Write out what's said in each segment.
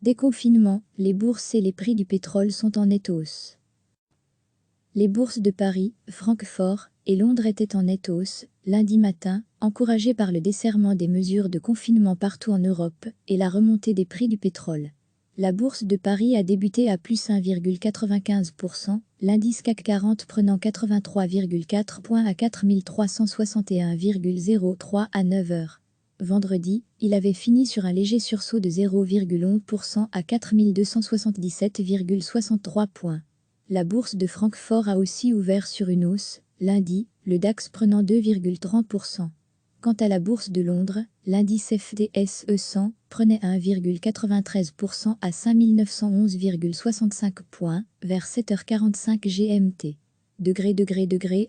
Déconfinement, les bourses et les prix du pétrole sont en nette hausse. Les bourses de Paris, Francfort et Londres étaient en nette hausse lundi matin, encouragées par le desserrement des mesures de confinement partout en Europe et la remontée des prix du pétrole. La bourse de Paris a débuté à plus 1,95%, l'indice CAC 40 prenant 83,4 points à 4361,03 à 9 heures. Vendredi, il avait fini sur un léger sursaut de 0,11% à 4277,63 points. La bourse de Francfort a aussi ouvert sur une hausse, lundi, le DAX prenant 2,30%. Quant à la bourse de Londres, l'indice FTSE 100 prenait 1,93% à 5911,65 points, vers 7h45 GMT. Degré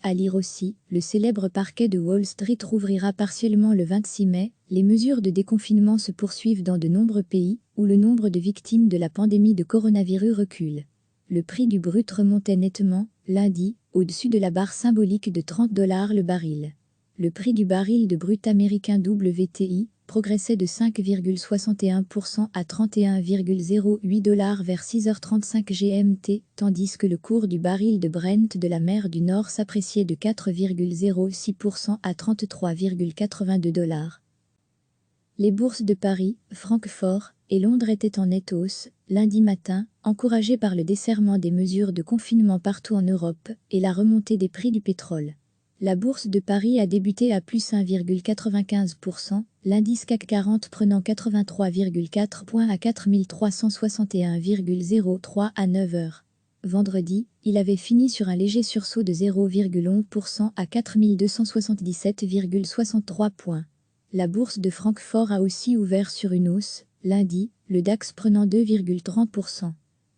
à lire aussi, le célèbre parquet de Wall Street rouvrira partiellement le 26 mai, les mesures de déconfinement se poursuivent dans de nombreux pays, où le nombre de victimes de la pandémie de coronavirus recule. Le prix du brut remontait nettement, lundi, au-dessus de la barre symbolique de $30 le baril. Le prix du baril de brut américain WTI progressait de 5,61% à 31,08 $ vers 6h35 GMT, tandis que le cours du baril de Brent de la mer du Nord s'appréciait de 4,06% à 33,82 $. Les bourses de Paris, Francfort et Londres étaient en nette hausse, lundi matin, encouragées par le desserrement des mesures de confinement partout en Europe et la remontée des prix du pétrole. La bourse de Paris a débuté à plus 1,95%, l'indice CAC 40 prenant 83,4 points à 4361,03 à 9 heures. Vendredi, il avait fini sur un léger sursaut de 0,11% à 4277,63 points. La bourse de Francfort a aussi ouvert sur une hausse, lundi, le DAX prenant 2,30%.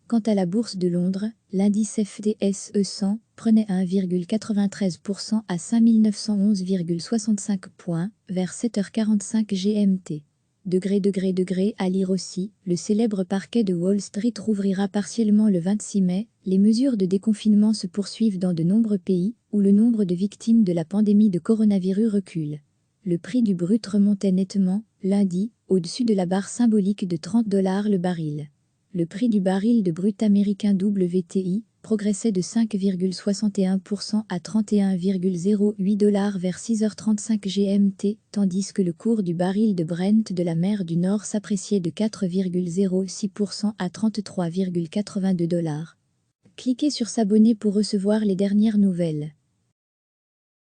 Quant à la bourse de Londres, l'indice FTSE 100 prenait 1,93% à 5911,65 points, vers 7h45 GMT. Degré à lire aussi, le célèbre parquet de Wall Street rouvrira partiellement le 26 mai, les mesures de déconfinement se poursuivent dans de nombreux pays, où le nombre de victimes de la pandémie de coronavirus recule. Le prix du brut remontait nettement, lundi, au-dessus de la barre symbolique de $30 le baril. Le prix du baril de brut américain WTI progressait de 5,61% à 31,08 $ vers 6h35 GMT, tandis que le cours du baril de Brent de la mer du Nord s'appréciait de 4,06% à 33,82 $. Cliquez sur s'abonner pour recevoir les dernières nouvelles.